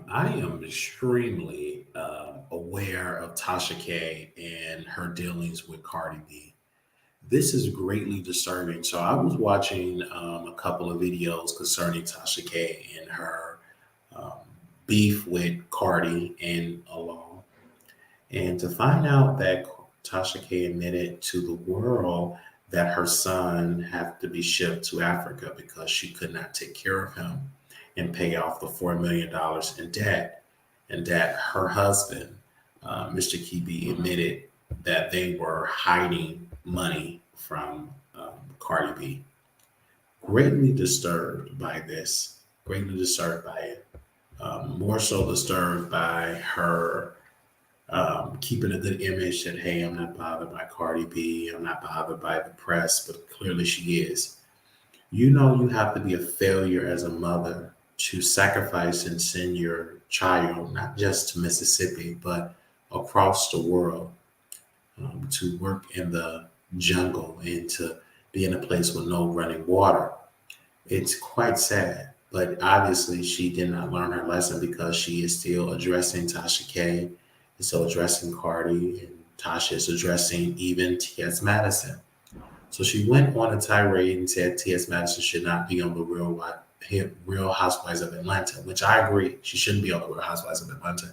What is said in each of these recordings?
I am extremely aware of Tasha K and her dealings with Cardi B. This is greatly disturbing. So I was watching a couple of videos concerning Tasha K and her um, beef with Cardi and along, and to find out that Tasha K admitted to the world that her son had to be shipped to Africa because she could not take care of him and pay off the $4 million in debt, and that her husband, Mr. Kibi, admitted that they were hiding money from Cardi B. Greatly disturbed by this, greatly disturbed by it. More so disturbed by her keeping a good image that, hey, I'm not bothered by Cardi B, I'm not bothered by the press, but clearly she is. You know, you have to be a failure as a mother to sacrifice and send your child not just to Mississippi, but across the world, to work in the jungle and to be in a place with no running water. It's quite sad, but obviously she did not learn her lesson because she is still addressing Tasha K, is still addressing Cardi, and Tasha is addressing even T.S. Madison. So she went on a tirade and said T.S. Madison should not be on the Real Housewives of Atlanta, which I agree. She shouldn't be on the Real Housewives of Atlanta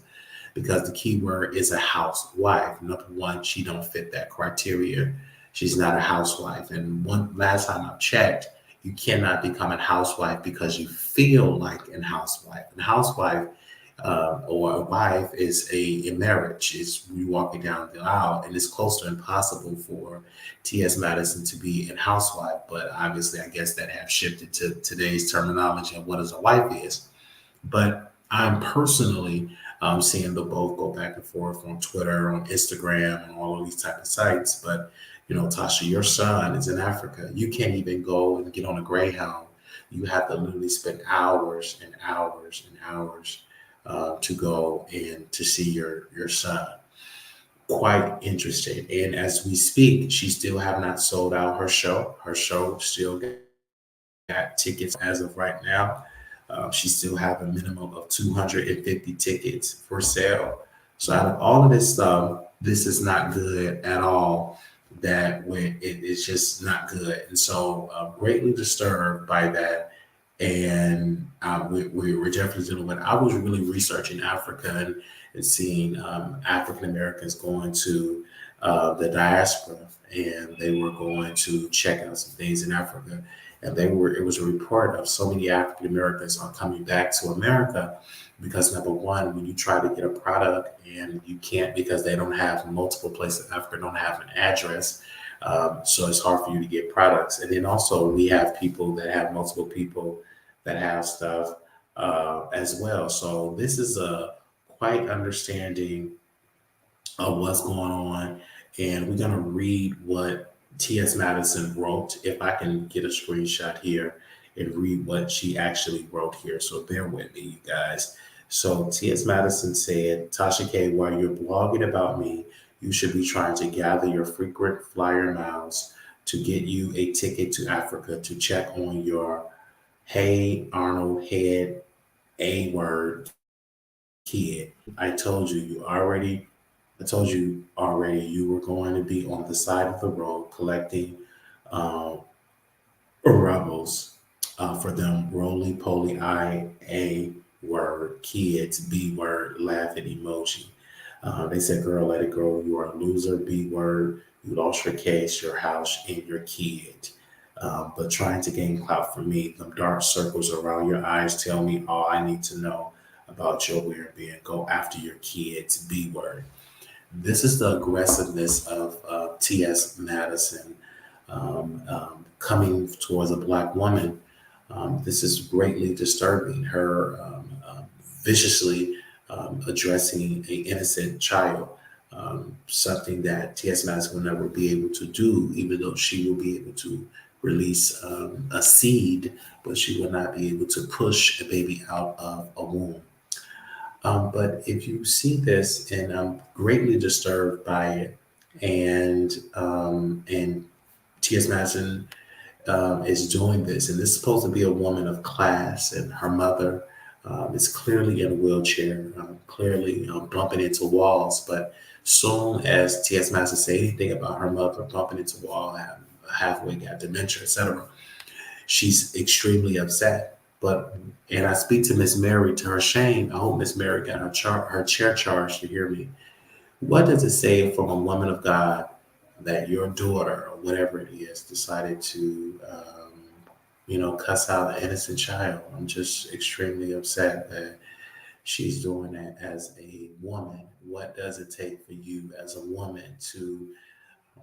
because the key word is a housewife. Number one, she don't fit that criteria. She's not a housewife. And one last time I checked, you cannot become a housewife because you feel like a housewife. And housewife or a wife is a marriage. It's you walking down the aisle, and it's close to impossible for T.S. Madison to be a housewife. But obviously, I guess that have shifted to today's terminology of what is a wife is. But I'm personally seeing the both go back and forth on Twitter, on Instagram, and all of these type of sites. But you know, Tasha, your son is in Africa. You can't even go and get on a Greyhound. You have to literally spend hours and hours and hours to go and to see your son. Quite interested. And as we speak, she still have not sold out her show. Her show still got tickets as of right now. She still have a minimum of 250 tickets for sale. So out of all of this stuff, this is not good at all. That when it's just not good, and so greatly disturbed by that. And we were definitely dealing with. I was really researching Africa and seeing African Americans going to the diaspora, and they were going to check out some things in Africa. And they were. It was a report of so many African Americans are coming back to America because number one, when you try to get a product and you can't because they don't have multiple places in Africa, don't have an address, so it's hard for you to get products. And then also we have people that have multiple people that have stuff as well. So this is a quite understanding of what's going on, and we're gonna read what T.S. Madison wrote. If I can get a screenshot here and read what she actually wrote here, so bear with me, you guys. So T.S. Madison said, Tasha K, while you're blogging about me, you should be trying to gather your frequent flyer miles to get you a ticket to Africa to check on your Hey Arnold head A word kid. I told you already you were going to be on the side of the road collecting uh, rebels for them roly poly I A word kids B word laughing emoji. They said, girl, let it go. You are a loser, B word. You lost your case, your house, and your kid. But trying to gain clout from me, them dark circles around your eyes tell me all I need to know about your weird being. Go after your kids, B word. This is the aggressiveness of T.S. Madison coming towards a black woman. This is greatly disturbing. Her viciously addressing an innocent child, something that T.S. Madison will never be able to do, even though she will be able to release a seed, but she will not be able to push a baby out of a womb. But if you see this, and I'm greatly disturbed by it, and T.S. Madison is doing this, and this is supposed to be a woman of class, and her mother Is clearly in a wheelchair, clearly bumping into walls. But soon as T.S. Madison said anything about her mother bumping into a wall, halfway got dementia, etc., she's extremely upset. But and I speak to Miss Mary to her shame. I hope Miss Mary got her chair charged to hear me. What does it say from a woman of God that your daughter or whatever it is decided to, cuss out an innocent child? I'm just extremely upset that she's doing that as a woman. What does it take for you as a woman to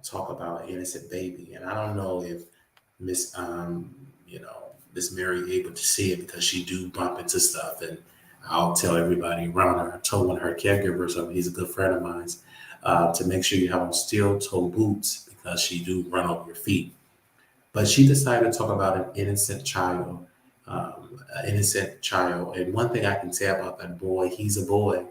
talk about an innocent baby? And I don't know if Miss, Miss Mary able to see it because she do bump into stuff, and I'll tell everybody around her. I told one of her caregivers, he's a good friend of mine, to make sure you have on steel toe boots because she do run over your feet. But she decided to talk about an innocent child. And one thing I can say about that boy, he's a boy,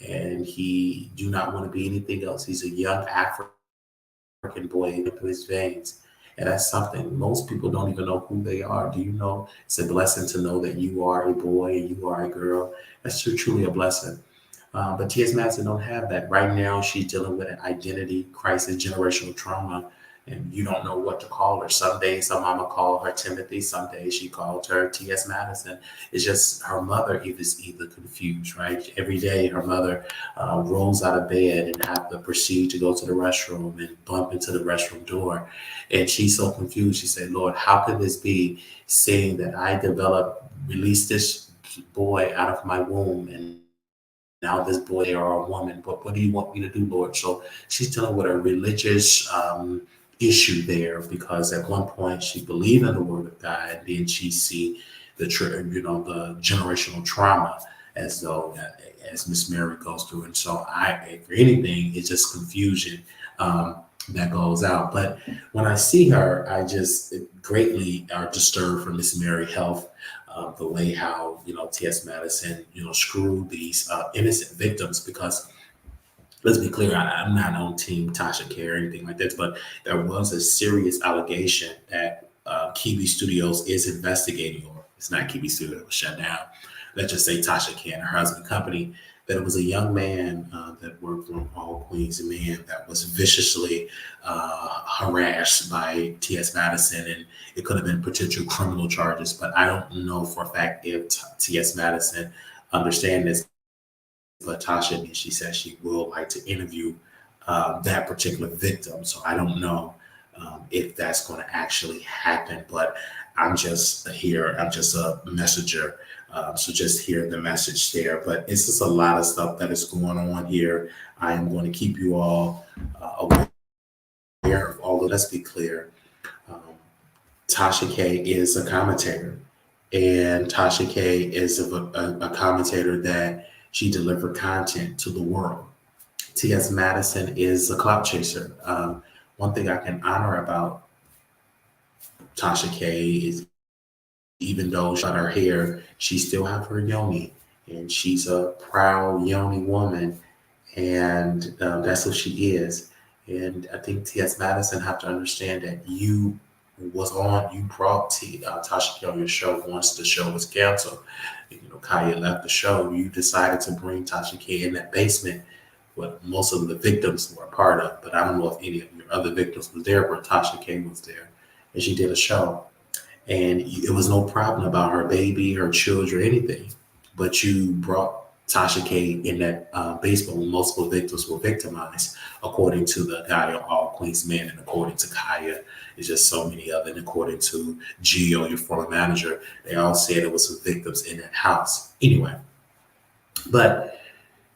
and he do not want to be anything else. He's a young African boy through his veins. And that's something most people don't even know who they are. Do you know it's a blessing to know that you are a boy and you are a girl? That's truly a blessing. But T.S. Madison don't have that. Right now, she's dealing with an identity crisis, generational trauma, and you don't know what to call her. Some days, some mama call her Timothy. Some days she called her T.S. Madison. It's just her mother is either confused, right? Every day, her mother rolls out of bed and have to proceed to go to the restroom and bump into the restroom door. And she's so confused. She said, Lord, how could this be, seeing that released this boy out of my womb, and now this boy or a woman, what do you want me to do, Lord? So she's dealing with a religious issue there, because at one point she believed in the word of God, and then she see the generational trauma as though as Miss Mary goes through. And so if anything, it's just confusion that goes out. But when I see her, I just greatly are disturbed for Miss Mary's health. The way how T.S. Madison screwed these innocent victims, because let's be clear, I'm not on team Tasha K or anything like this, but there was a serious allegation that Kiwi Studios is investigating, or it's not Kiwi Studios, it was shut down. Let's just say Tasha K and her husband company, that it was a young man that worked from All Queens Men that was viciously harassed by T.S. Madison, and it could have been potential criminal charges, but I don't know for a fact if T.S. Madison understand this. But Tasha, she says she will like to interview that particular victim. So I don't know if that's going to actually happen, but I'm just here. I'm just a messenger. So just hear the message there. But it's just a lot of stuff that is going on here. I am going to keep you all aware of all of. Let's be clear. Um, Tasha K is a commentator, and Tasha K is a commentator that she delivered content to the world. T.S. Madison is a clout chaser. One thing I can honor about Tasha K is, even though she got her hair, she still have her yoni, and she's a proud yoni woman, and that's who she is. And I think T.S. Madison have to understand that you brought Tasha K on your show once the show was canceled. Kaya left the show. You decided to bring Tasha K in that basement, what most of the victims were a part of. But I don't know if any of your other victims was there, but Tasha K was there, and she did a show. And it was no problem about her baby, her children, anything. But you brought Tasha K in that basement when multiple victims were victimized, according to the guy on All Queens Men, and according to Kaya. It's just so many other, and according to Gio, your former manager, they all said it was some victims in that house. Anyway, but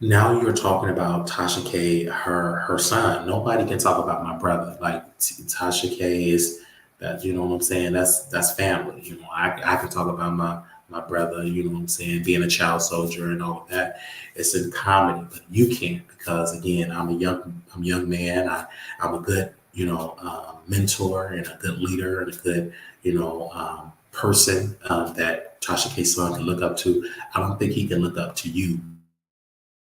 now you're talking about Tasha K, her son. Nobody can talk about my brother. Like Tasha K is that, you know what I'm saying? That's family. I can talk about my brother, you know what I'm saying, being a child soldier and all of that. It's in comedy, but you can't, because again, I'm a young man. I'm a good, mentor and a good leader and a good, person that Tasha K's son can look up to. I don't think he can look up to you,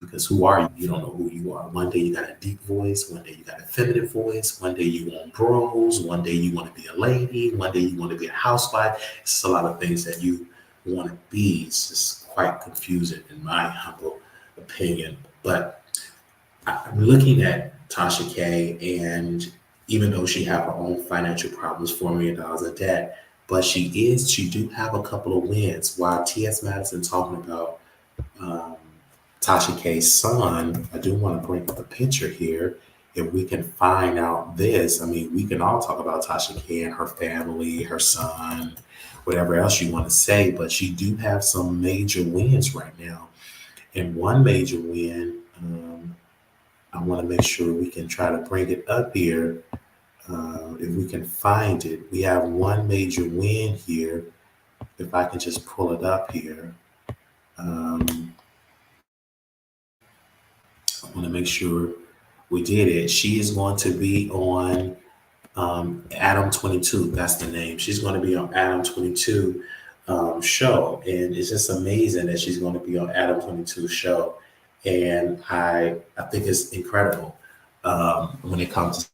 because who are you? You don't know who you are. One day you got a deep voice, one day you got a feminine voice, one day you want bros, one day you want to be a lady, one day you want to be a housewife. It's a lot of things that you want to be. It's just quite confusing in my humble opinion. But I'm looking at Tasha K, and even though she have her own financial problems, $4 million of debt, but she do have a couple of wins. While T.S. Madison talking about um, Tasha K's son, I do want to bring up a picture here. If we can find out this, I mean, we can all talk about Tasha K and her family, her son, whatever else you want to say, but she do have some major wins right now. And one major win, I want to make sure we can try to bring it up here. If we can find it, we have one major win here. If I can just pull it up here. Um, I want to make sure we did it. She is going to be on Adam 22. That's the name. She's going to be on Adam 22 show. And it's just amazing that she's going to be on Adam 22 show. And I think it's incredible when it comes to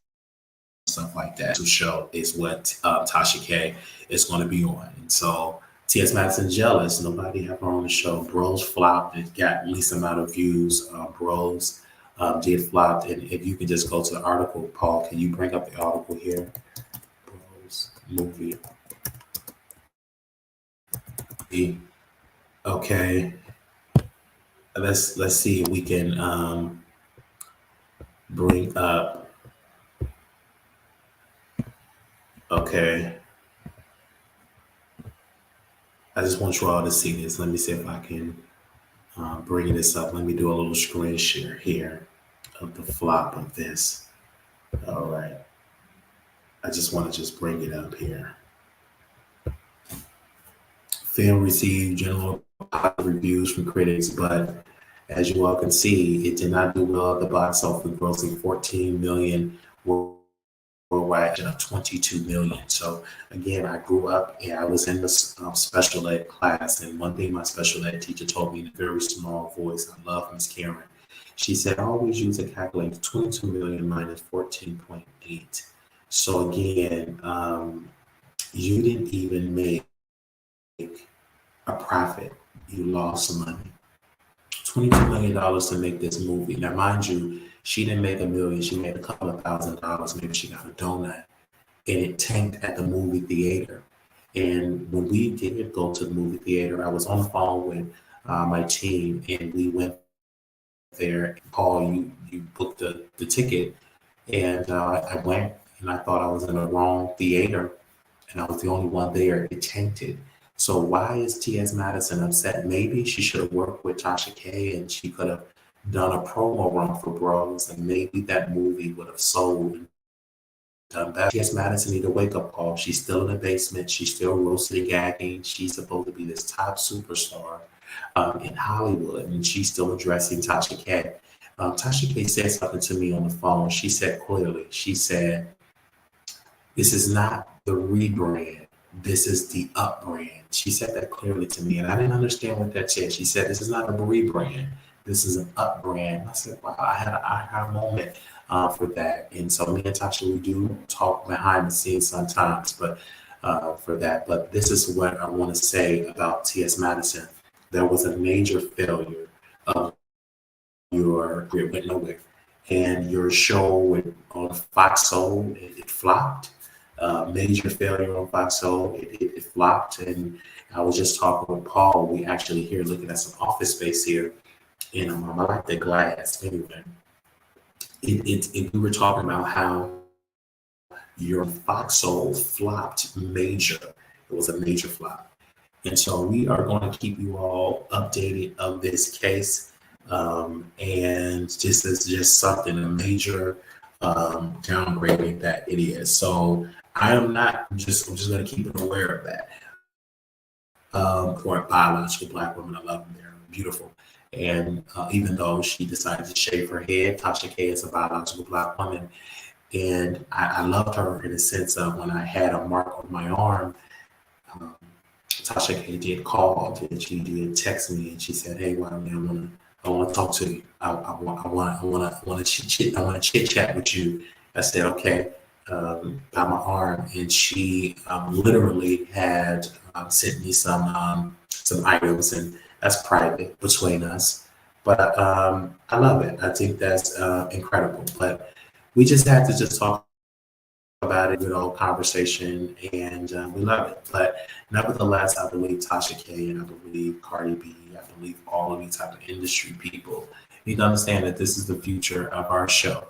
stuff like that. To show is what Tasha K is going to be on. And so T.S. Madison jealous. Nobody have her on the show. Bros flopped. It got least amount of views. Bros did flop. And if you can just go to the article, Paul, can you bring up the article here? Bros movie. Okay. Let's see if we can bring up. Okay. I just want you all to see this. Let me see if I can bring this up. Let me do a little screen share here of the flop of this. All right. I just want to just bring it up here. Film received general positive reviews from critics, but as you all can see, it did not do well at the box office, grossing 14 million worldwide of 22 million. So again, I grew up and I was in this special ed class, and one thing my special ed teacher told me in a very small voice, I love Miss Karen. She said, always use a calculator, 22 million minus 14.8. So again, you didn't even make a profit. You lost money. $22 million to make this movie. Now, mind you, she didn't make a million. She made a couple of $1,000. Maybe she got a donut. And it tanked at the movie theater. And when we did go to the movie theater, I was on the phone with my team, and we went there. Paul, you booked the ticket, and I went, and I thought I was in the wrong theater, and I was the only one there. It tanked it. So why is T.S. Madison upset? Maybe she should have worked with Tasha K, and she could have done a promo run for Bros, and maybe that movie would have sold and done better. T.S. Madison need a wake up call. She's still in the basement. She's still roasting and gagging. She's supposed to be this top superstar in Hollywood, and she's still addressing Tasha K. Tasha K said something to me on the phone. She said clearly, she said, this is not the rebrand. This is the up brand. She said that clearly to me, and I didn't understand what that said. She said, this is not a rebrand. This is an up brand. I said, wow, I had an aha moment for that. And so me and Tasha, we do talk behind the scenes sometimes, but for that. But this is what I want to say about T.S. Madison. There was a major failure of your went nowhere, and your show on Fox Soul, it flopped. Major failure on Fox Soul, it flopped. And I was just talking with Paul. We actually here looking at some office space here, and I like the glass. Anyway, we were talking about how your Fox Soul flopped major. It was a major flop. And so we are going to keep you all updated of this case. And this is just something, a major downgrading that it is. So I'm just going to keep it aware of that. For biological Black women, I love them. They're beautiful. And even though she decided to shave her head, Tasha K is a biological Black woman. And I loved her in the sense of when I had a mark on my arm, Tasha K did call, and she did text me, and she said, "Hey, Rodney, I want to talk to you. I want to chit chat with you." I said, "Okay," by my arm, and she literally had sent me some some items, and that's private between us. But I love it. I think that's incredible. But we just had to just talk about it, good old conversation, and we love it. But nevertheless, I believe Tasha K and I believe Cardi B, I believe all of these type of industry people need to understand that this is the future of our show,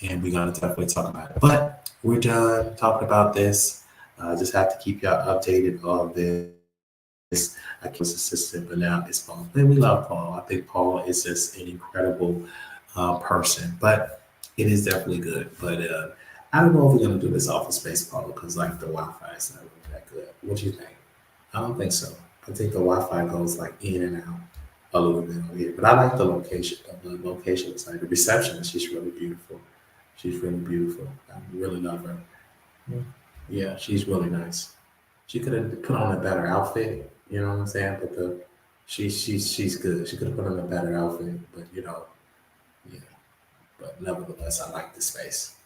and we're gonna definitely talk about it. But we're done talking about this. I just have to keep y'all updated on this. I was assistant, but now it's Paul. And we love Paul. I think Paul is just an incredible person, but it is definitely good. But I don't know if we're gonna do this office space, Paul, because like the Wi-Fi is not really that good. What do you think? I don't think so. I think the Wi-Fi goes like in and out a little bit over here. But I like the location. The location is like the receptionist. She's really beautiful. She's really beautiful. I really love her. Yeah, she's really nice. She could have put on a better outfit. You know what I'm saying? But she's good. She could have put on a better outfit. But yeah. But nevertheless, I like the space.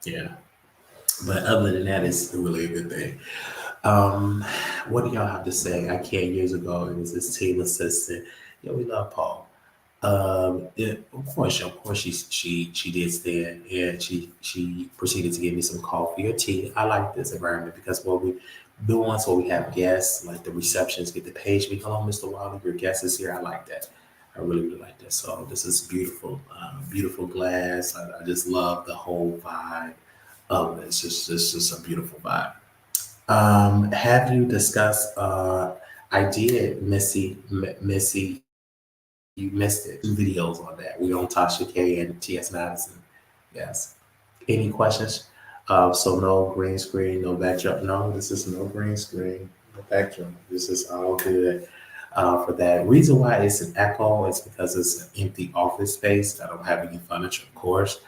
Yeah. But other than that, it's really a good thing. Um, what do y'all have to say? I can't years ago. It was this team assistant. Yeah, we love Paul. Of course, she did stand and she proceeded to give me some coffee or tea. I like this environment because what we the ones where we have guests, like the receptions, get to page me. Hello, Mr. Wilder, your guest is here. I like that. I really like that. So this is beautiful, beautiful glass. I just love the whole vibe of it. It's just a beautiful vibe. Have you discussed? I did, Missy. You missed it. Two videos on that. We on Tasha K and T.S. Madison. Yes. Any questions? So no green screen, no backdrop. No, this is no green screen, no backdrop. This is all good for that. Reason why it's an echo is because it's an empty office space. I don't have any furniture, of course.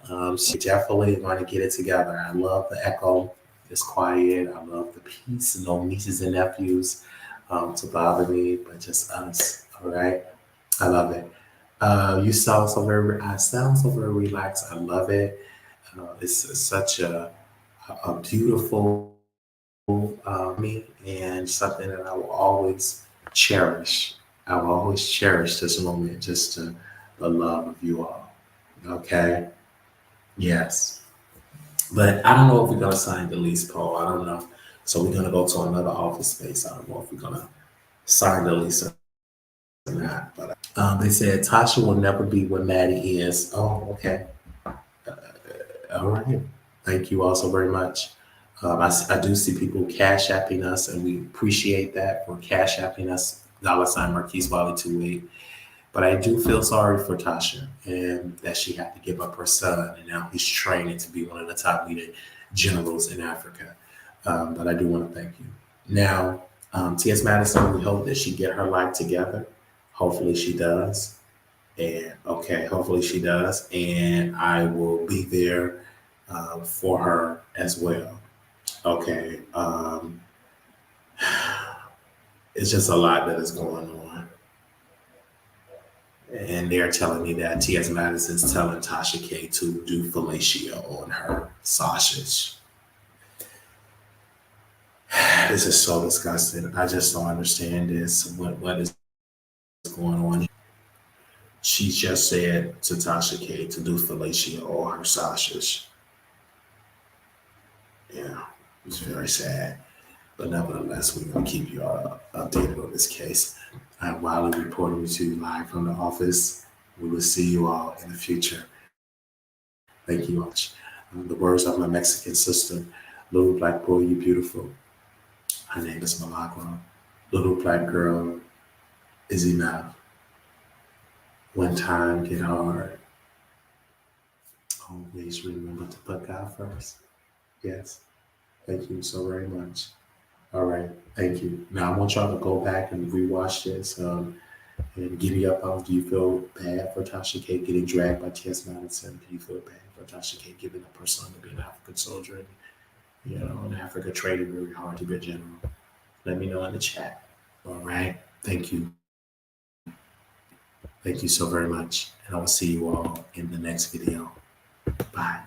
So definitely want to get it together. I love the echo. It's quiet. I love the peace. No nieces and nephews to bother me, but just us. All right. I love it. You sound so very. I sound so very relaxed. I love it. It's such a beautiful me and something that I will always cherish. I will always cherish this moment, just to the love of you all. Okay. Yes. But I don't know if we're gonna sign the lease, Paul. I don't know. So we're gonna go to another office space. I don't know if we're gonna sign the lease or not. But they said Tasha will never be what Maddie is. Oh, okay. All right. Thank you all so very much. I do see people cash apping us, and we appreciate that for cash apping us. $ Marquise Wally 28. But I do feel sorry for Tasha and that she had to give up her son, and now he's training to be one of the top leading generals in Africa. But I do want to thank you. Now, T.S. Madison, we hope that she get her life together. Hopefully she does. And okay, hopefully she does. And I will be there for her as well. Okay. It's just a lot that is going on. And they're telling me that T.S. Madison's telling Tasha K to do fellatio on her sausage. This is so disgusting. I just don't understand this. What is going on? She just said to Tasha K to do fellatio on her sausage. Yeah, it's very sad. But nevertheless, we're going to keep you all updated on this case. I'm Wiley reporting to you live from the office. We will see you all in the future. Thank you much. The words of my Mexican sister, little black boy, you beautiful. Her name is Malagua. Little black girl is enough. When time get hard, always remember to put God first. Yes. Thank you so very much. All right. Thank you. Now I want y'all to go back and rewatch this and giddy up on. Do you feel bad for Tasha K getting dragged by T.S. Madison? Do you feel bad for Tasha K giving up her son to be an African soldier and, in Africa trading really hard to be a general? Let me know in the chat. All right. Thank you. Thank you so very much. And I will see you all in the next video. Bye.